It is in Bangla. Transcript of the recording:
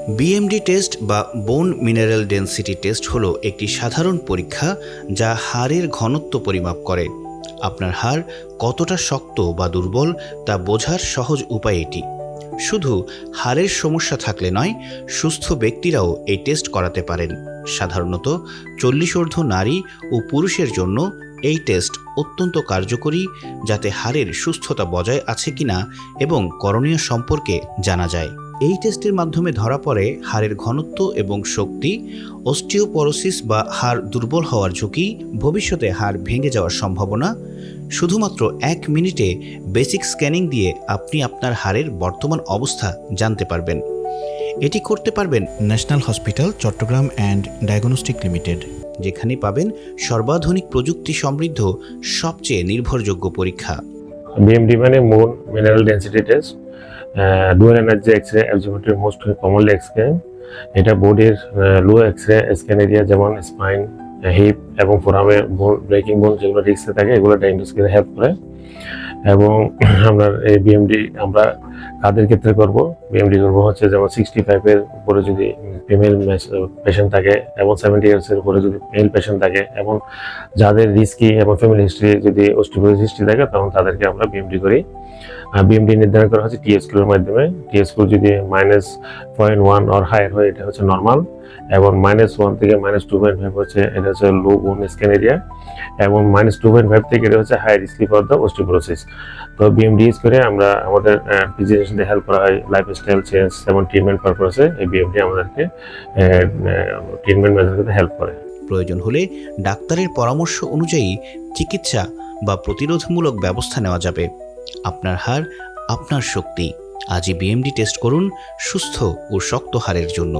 বিএমডি টেস্ট বা বোন মিনারেল ডেন্সিটি টেস্ট হলো একটি সাধারণ পরীক্ষা যা হাড়ের ঘনত্ব পরিমাপ করে। আপনার হাড় কতটা শক্ত বা দুর্বল তা বোঝার সহজ উপায় এটি। শুধু হাড়ের সমস্যা থাকলে নয়, সুস্থ ব্যক্তিরাও এই টেস্ট করাতে পারেন। সাধারণত 40 নারী ও পুরুষের জন্য এই টেস্ট অত্যন্ত কার্যকরী, যাতে হাড়ের সুস্থতা বজায় আছে কিনা এবং করণীয় সম্পর্কে জানা যায়। এই টেস্টের মাধ্যমে ধরা পড়ে হাড়ের ঘনত্ব এবং শক্তি, অস্টিওপরোসিস বা হাড় দুর্বল হওয়ার ঝুঁকি, ভবিষ্যতে হাড় ভেঙে যাওয়ার সম্ভাবনা। শুধুমাত্র 1 মিনিটে বেসিক স্ক্যানিং দিয়ে আপনি আপনার হাড়ের বর্তমান অবস্থা জানতে পারবেন। এটি করতে পারবেন national hospital Chattogram and diagnostic limited, যেখানে পাবেন সর্বাধুনিক প্রযুক্তি সমৃদ্ধ সবচেয়ে নির্ভরযোগ্য পরীক্ষা। BMD মানে bone mineral density test, dual energy x ray absorptiometry most commonly explain. এটা বডির লো এক্সরে স্ক্যান এরিয়া যেমন স্পাইন, হিপ এবং ফোরামে ব্রেকিং বোন যেগুলো রিস্কে থাকে এগুলো ডায়াগনোসিসে হেল্প করে। এবং আমরা এই BMD আমরা কাদের ক্ষেত্রে করব? BMD করবো হচ্ছে যেমন 65-এর উপরে যদি ফিমেল পেশেন্ট থাকে এবং 70 ইয়ার্সের উপরে যদি মেল পেশেন্ট থাকে এবং যাদের রিস্কি এবং ফ্যামিলি হিস্ট্রি যদি অস্টিওপোরোসিস হিস্ট্রি থাকে তখন তাদেরকে আমরা BMD করি। BMD নির্ধারণ করা হচ্ছে TS স্কোরের মাধ্যমে। TS স্কোর যদি -0.1 অর হায়ার হয় এটা হচ্ছে নর্মাল, এবং -1 থেকে -2.5 হচ্ছে এটা হচ্ছে লো বোন স্ক্যান এরিয়া, এবং -2.5 থেকে এটা হচ্ছে high risky for the osteoporosis. তো BMD ইউজ করে আমরা আমাদের ফিজিশিয়ানদের হেল্প করা হয় লাইফস্টাইল চেঞ্জ এবং ট্রিটমেন্ট পারপাসে। এই BMD আমাদেরকে ট্রিটমেন্ট মেথড করতে হেল্প করে। প্রয়োজন হলে ডাক্তারের পরামর্শ অনুযায়ী চিকিৎসা বা প্রতিরোধমূলক ব্যবস্থা নেওয়া যাবে। আপনার হাড়, আপনার শক্তি। আজই BMD টেস্ট করুন সুস্থ ও শক্ত হাড়ের জন্য।